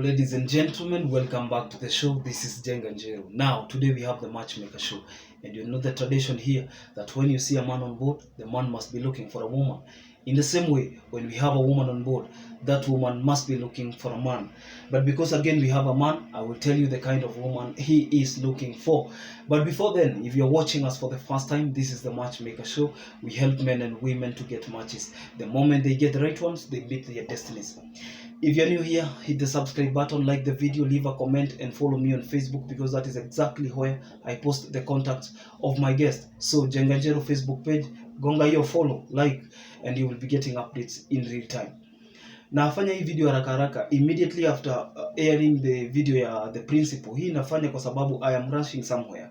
Ladies and gentlemen, welcome back to the show. This is Jenganjero. Now, today we have the Matchmaker show. And you know the tradition here that when you see a man on board, the man must be looking for a woman. In the same way, when we have a woman on board, that woman must be looking for a man. But because again we have a man, I will tell you the kind of woman he is looking for. But before then, if you're watching us for the first time, this is the Matchmaker show. We help men and women to get matches. The moment they get the right ones, they meet their destinies. If you're new here, hit the subscribe button, like the video, leave a comment, and follow me on Facebook because that is exactly where I post the contacts of my guests. So, Jenganjero Facebook page, gonga hiyo follow, like, and you will be getting updates in real time. Nafanya hii video haraka haraka immediately after airing the video ya the principal. Hii nafanya kwa sababu I am rushing somewhere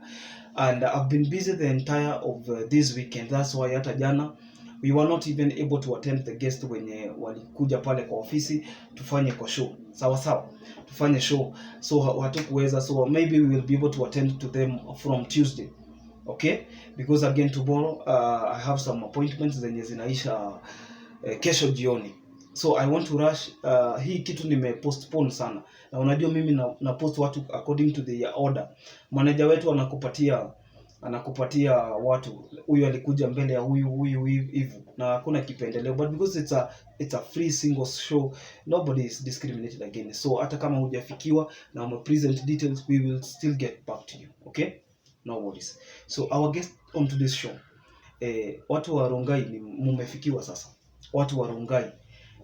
and I've been busy the entire of this weekend. That's why hata jana we were not even able to attend the guest wenye walikuja pale kwa ofisi tufanye kwa show. Sawa tufanye show, so hatukuweza, so maybe we will be able to attend to them from Tuesday. Okay, because again tomorrow I have some appointments zenye zinaisha kesho jioni, so I want to rush. Hii kitu nimepostpone sana, na unajua mimi na post watu according to the order. Manager wetu anakupatia watu, huyu alikuja mbele ya huyu hivyo, na hakuna kipendeleo, but because it's a free single show, nobody is discriminated against. So hata kama hujafikiwa na present details, we will still get back to you. Okay, no worries. So our guest on today's show, watu wa Rongai ni mumefikiwa sasa. Watu wa Rongai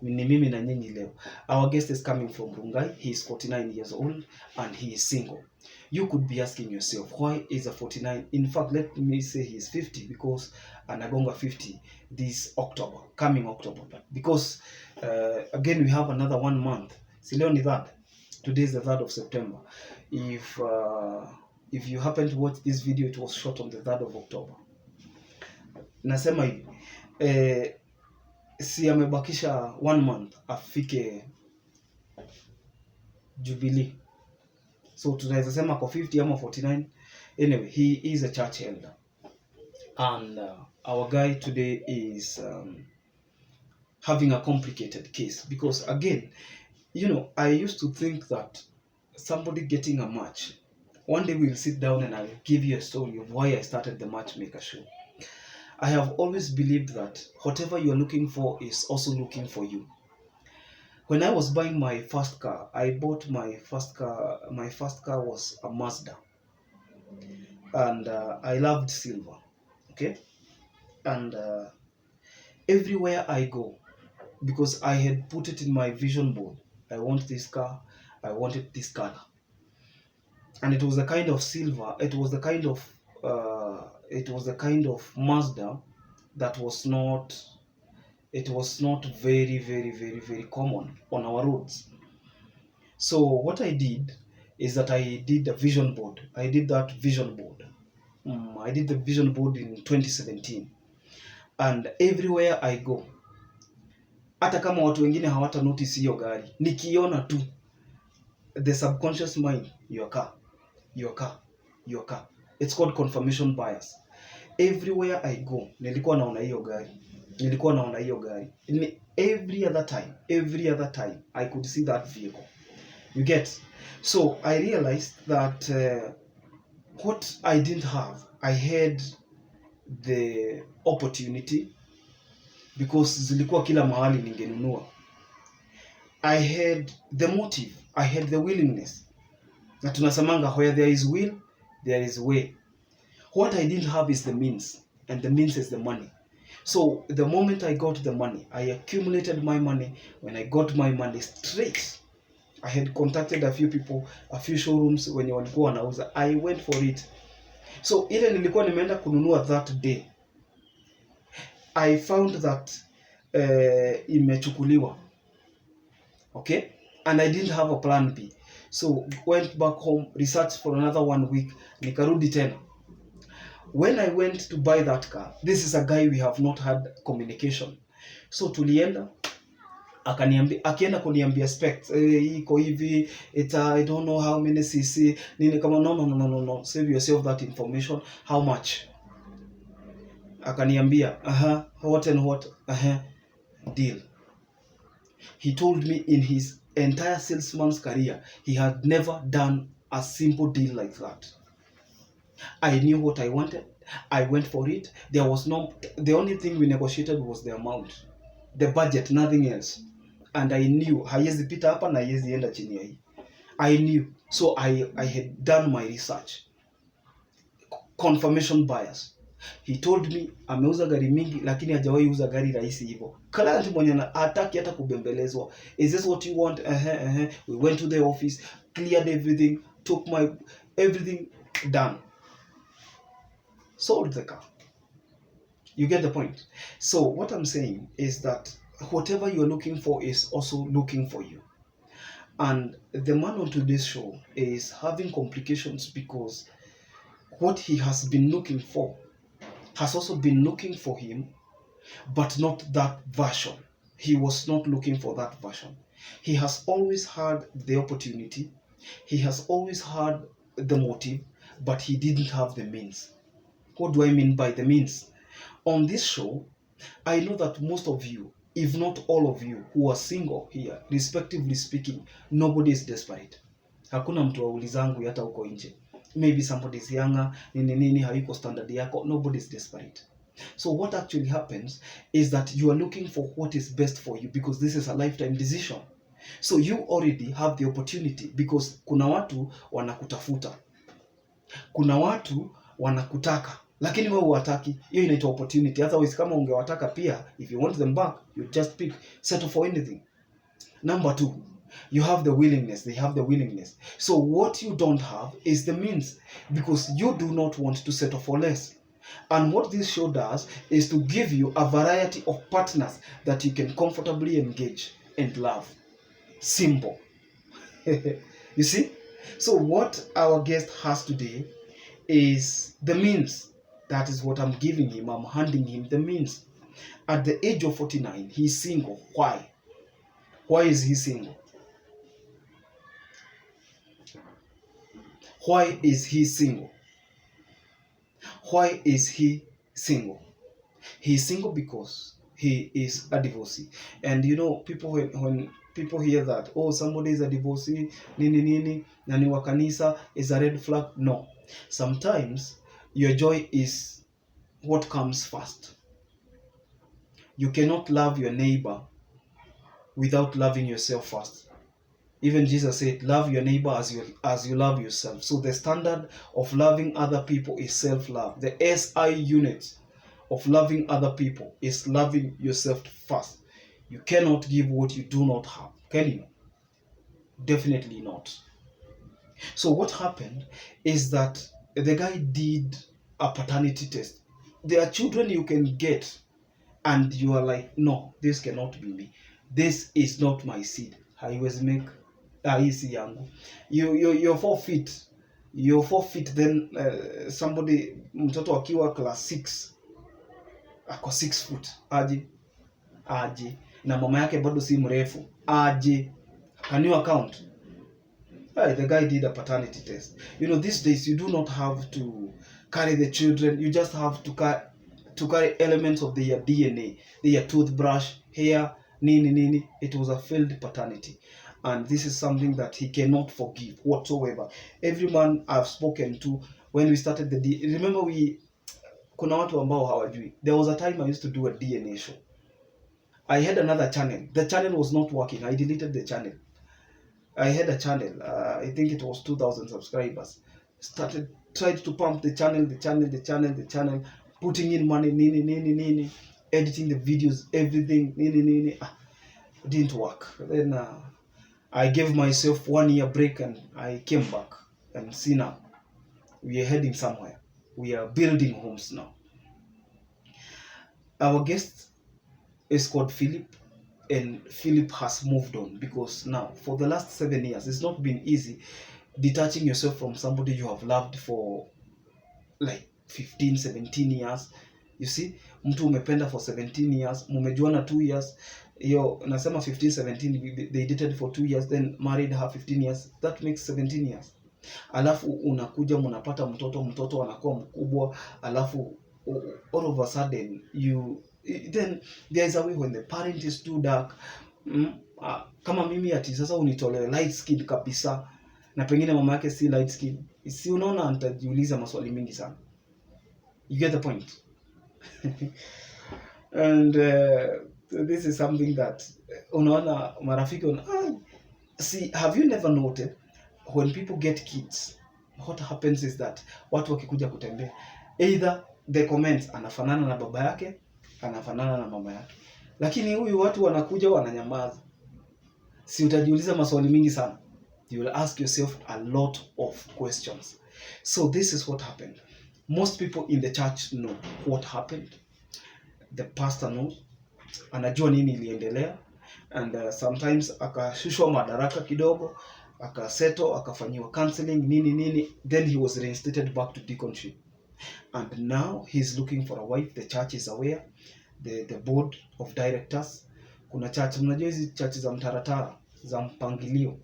ni mimi na nyinyi leo. Our guest is coming from Rongai. He is 49 years old and he is single. You could be asking yourself, why is a 49? In fact, let me say he is 50 because anagonga 50 this October, coming October. Because again, we have another 1 month. Sileo ni that. Today is the 3rd of September. If you happen to watch this video, it was shot on the 3rd of October. Nasema hivi, si amebakisha 1 month afike Jubilee. So tunaweza sema kwa 50 ama 49. Anyway, he is a church elder. And our guy today is having a complicated case. Because again, you know, I used to think that somebody getting a match, one day we'll sit down and I'll give you a story of why I started the Matchmaker show. I have always believed that whatever you're looking for is also looking for you. When I was buying my first car, my first car was a Mazda. And I loved silver. Okay? And everywhere I go, because I had put it in my vision board, I want this car, I wanted this color. And it was a kind of silver, it was the kind of Mazda that was not very common on our roads. So what I did is that I did a vision board. I did the vision board in 2017. And everywhere I go, hata kama watu wengine hawata notice hiyo gari, nikiona tu, the subconscious mind, your car. It's called confirmation bias. Everywhere I go, nilikuwa naona hiyo gari. Every other time, I could see that vehicle. You get? So I realized that what I didn't have, I had the opportunity, because zilikuwa kila mahali ningenunua. I had the motive, I had the willingness. Na tunasamanga, where there is will, there is way. What I didn't have is the means, and the means is the money. So the moment I got the money, I accumulated my money. When I got my money straight, I had contacted a few people, a few showrooms wenye walikuwa wanauza. I went for it. So ile nilikuwa nimeenda kununua that day, I found that imechukuliwa. Okay? And I didn't have a plan B. So went back home, researched for another 1 week, nikarudi tena. When I went to buy that car, this is a guy we have not had communication. So tulienda, akienda kuniambia specs, iko hivi, I don't know how many cc, nini kama no, save yourself that information, how much? Akaniambia, what and what, deal. He told me in his entire salesman's career, he had never done a simple deal like that. I knew what I wanted. I went for it. There was no, the only thing we negotiated was the amount, the budget, nothing else. And I knew haiwezi pita hapa na haiwezi enda chini ya hii. I knew. So I had done my research. Confirmation bias. He told me ameuza gari mingi lakini hajawahi uza gari rahisi hivyo. Client mwenye hataki hata kubembelezwa. Is this what you want? We went to the office, cleared everything, took my everything done. Sold the car. You get the point? So what I'm saying is that whatever you're looking for is also looking for you. And the man on today's show is having complications because what he has been looking for has also been looking for him, but not that version. He was not looking for that version. He has always had the opportunity. He has always had the motive, but he didn't have the means. What do I mean by the means? On this show, I know that most of you, if not all of you who are single here, respectively speaking, nobody is desperate. Hakuna mtu waulizangu hata uko nje. Maybe somebody is younger, nini hayuko standard yako, nobody is desperate. So what actually happens is that you are looking for what is best for you because this is a lifetime decision. So you already have the opportunity because kuna watu wanakutafuta. Kuna watu wanakutaka. Lakini wewe huwataki. Hiyo inaitwa opportunity. Otherwise kama ungewataka pia, if you want them back, you just pick, settle for anything. Number 2, you have the willingness. They have the willingness. So what you don't have is the means because you do not want to settle for less. And what this show does is to give you a variety of partners that you can comfortably engage and love. Simple. You see? So what our guest has today is the means. That is what I'm giving him. I'm handing him the means. At the age of 49, he's single. Why? Why is he single? Why is he single? Why is he single? He's single because he is a divorcee. And you know, people when people hear that, oh, somebody is a divorcee, nini, nani wa kanisa, is a red flag. No. Sometimes your joy is what comes first. You cannot love your neighbor without loving yourself first. Even Jesus said, love your neighbor as you love yourself. So the standard of loving other people is self-love. The SI unit of loving other people is loving yourself first. You cannot give what you do not have. Can you? Definitely not. So what happened is that the guy did a paternity test. There are children you can get and you are like, no, this cannot be me. This is not my seed. Haiwezi make hisi yangu. You're 4 feet. You're 4 feet, then somebody, mtoto akiwa class 6 ako 6 foot. Aje. Na mama yake bado si mrefu. Aje. Can you account? The guy did a paternity test. You know, these days you do not have to carry the children. You just have to carry elements of their DNA, their toothbrush, hair, nini. It was a failed paternity. And this is something that he cannot forgive whatsoever. Every man I've spoken to, when we started remember kuna watu ambao hawajui. There was a time I used to do a DNA show. I had another channel. The channel was not working. I deleted the channel. I had a channel. I think it was 2,000 subscribers. Tried to pump the channel, putting in money, nini, editing the videos, everything, nini. Didn't work. Then I gave myself 1 year break and I came back. And see now, we are heading somewhere. We are building homes now. Our guest is called Philip. And Philip has moved on because now, for the last 7 years, it's not been easy detaching yourself from somebody you have loved for like 15, 17 years. You see, mtu umependa for 17 years, mumejuana 2 years. Yo, nasema 15, 17, they dated for 2 years, then married her 15 years. That makes 17 years. Alafu unakuja mnapata mtoto anakuwa mkubwa, alafu all of a sudden then there is a way when the parent is too dark, Kama mimi ati sasa unitolee light skin kabisa na pengine mama yake si light skin, si unaona nitajiuliza maswali mingi sana. You get the point? And this is something that unaona marafiki see, have you never noted when people get kids, what happens is that watu wakikuja kutembea, either the comments anafanana na baba yake, anafanana na mama yake, lakini huyu watu wanakuja wananyamaza. Si utajiuliza maswali mingi sana. You will ask yourself a lot of questions. So this is what happened. Most people in the church know what happened. The pastor knows, anajua nini iliendelea, and sometimes akashushwa madaraka kidogo, akaseto, akafanyiwa counseling nini, then he was reinstated back to deaconship, and now he's looking for a wife. The church is aware, the board of directors. Kuna church, mnajua hizi church za mtaratara, za mpangilio,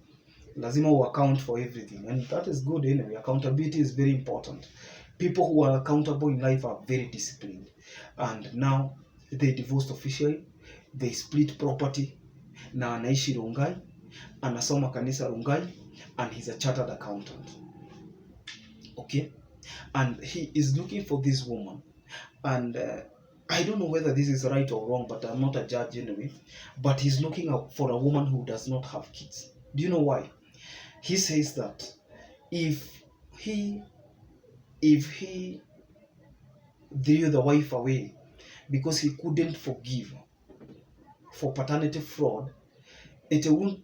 lazima u account for everything, and that is good anyway. Accountability is very important. People who are accountable in life are very disciplined, and now they divorced officially, they split property, na anaishi Rongai, anasoma kanisa Rongai, and he's a chartered accountant. Okay, and he is looking for this woman, and I don't know whether this is right or wrong, but I'm not a judge anyway. But he's looking out for a woman who does not have kids. Do you know why? He says that if he threw the wife away because he couldn't forgive for paternity fraud, it won't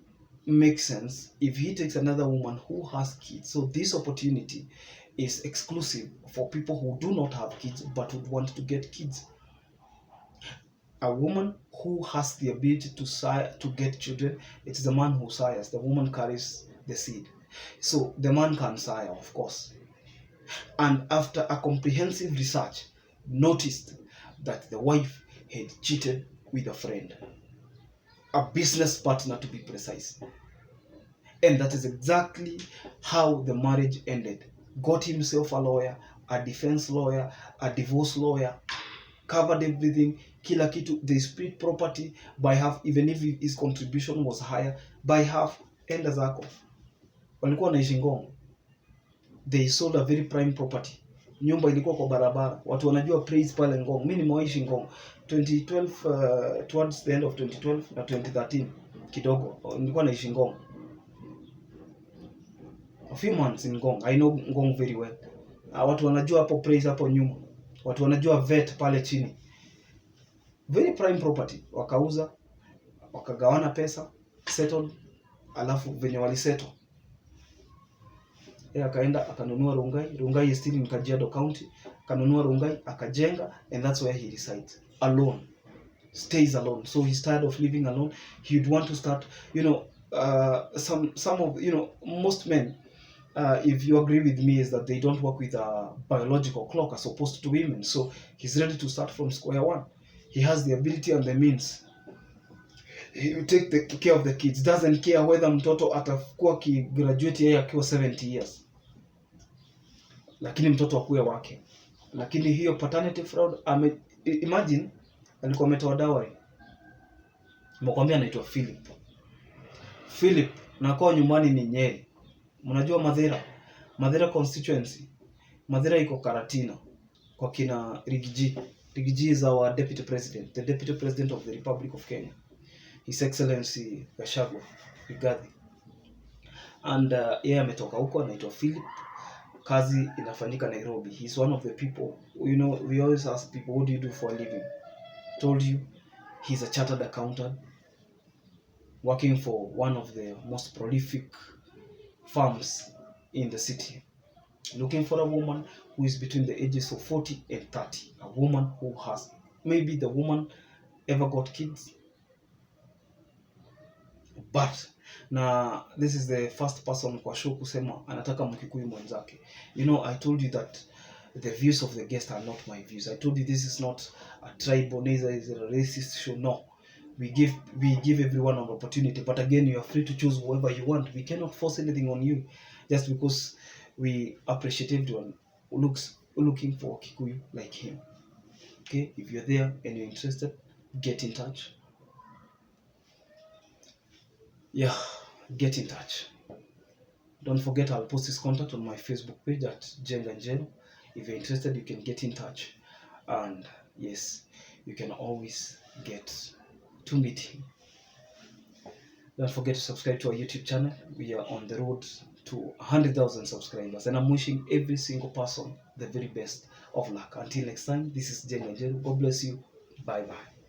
make sense if he takes another woman who has kids. So this opportunity is exclusive for people who do not have kids but would want to get kids. A woman who has the ability to get children, it's the man who sires. The woman carries the seed. So the man can sire, of course. And after a comprehensive research, noticed that the wife had cheated with a friend, a business partner to be precise. And that is exactly how the marriage ended. Got himself a lawyer, a defense lawyer, a divorce lawyer, covered everything, kila kitu. They split property by half, even if his contribution was higher, by half. Enda zako. Walikuwa wanaishi Ngong. They sold a very prime property. Nyumba ilikuwa kwa barabara. Watu wanajua praise pale Ngong. Mimi nimeishi Ngong 2012, towards the end of 2012 na 2013 kidogo nilikuwa naishi Ngong. A few months in Ngong. I know Ngong very well. Watu wanajua hapo praise hapo nyuma. Watu wanajua vet pale chini. Very prime property. Wakauza, wakagawana pesa, settled, alafu venye walisettle. Akaenda akanunua Rongai. Rongai is still in Kajiado County. Akanunua Rongai, akajenga, and that's where he resides. Alone. Stays alone. So he's tired of living alone. He'd want to start, some of, most men, if you agree with me, is that they don't work with a biological clock as opposed to women. So he's ready to start from square one. He has the ability and the means. He will take the care of the kids. Doesn't care whether mtoto atakuwa graduate yeye akiwa 70 years. Lakini mtoto akuwe wake. Lakini hiyo paternity fraud, imagine alikuwa ametoa dowry. Mwakwambia anaitwa Philip. Na kwa nyumbani ni Nyeri. Mnajua Mathira constituency. Mathira iko Karatina kwa kina Rigiji. Rigiji is our deputy president, the deputy president of the Republic of Kenya. His Excellency Gachagua Rigathi. And yeye ametoka huko, anaitwa Philip. Kazi inafanyika Nairobi. He's one of the people, we always ask people, what do you do for a living? Told you, he's a chartered accountant working for one of the most prolific firms in the city. Looking for a woman who is between the ages of 40 and 30. A woman who has, maybe the woman ever got kids. But na this is the first person kwa show kusema anataka Mkikuyu mwenzake. I told you that the views of the guest are not my views. I told you this is not a tribal, neither is it a racist show. No. We give everyone an opportunity, but again, you are free to choose whoever you want. We cannot force anything on you just because we appreciate everyone who looking for Kikuyu like him. Okay, if you're there and you're interested, get in touch. Yeah, get in touch. Don't forget, I'll post his contact on my Facebook page at Jenganjero. If you're interested, you can get in touch. And yes, you can always get to meet him. Don't forget to subscribe to our YouTube channel. We are on the road to 100,000 subscribers, and I'm wishing every single person the very best of luck. Until next time, this is Jenganjero. God bless you. Bye bye.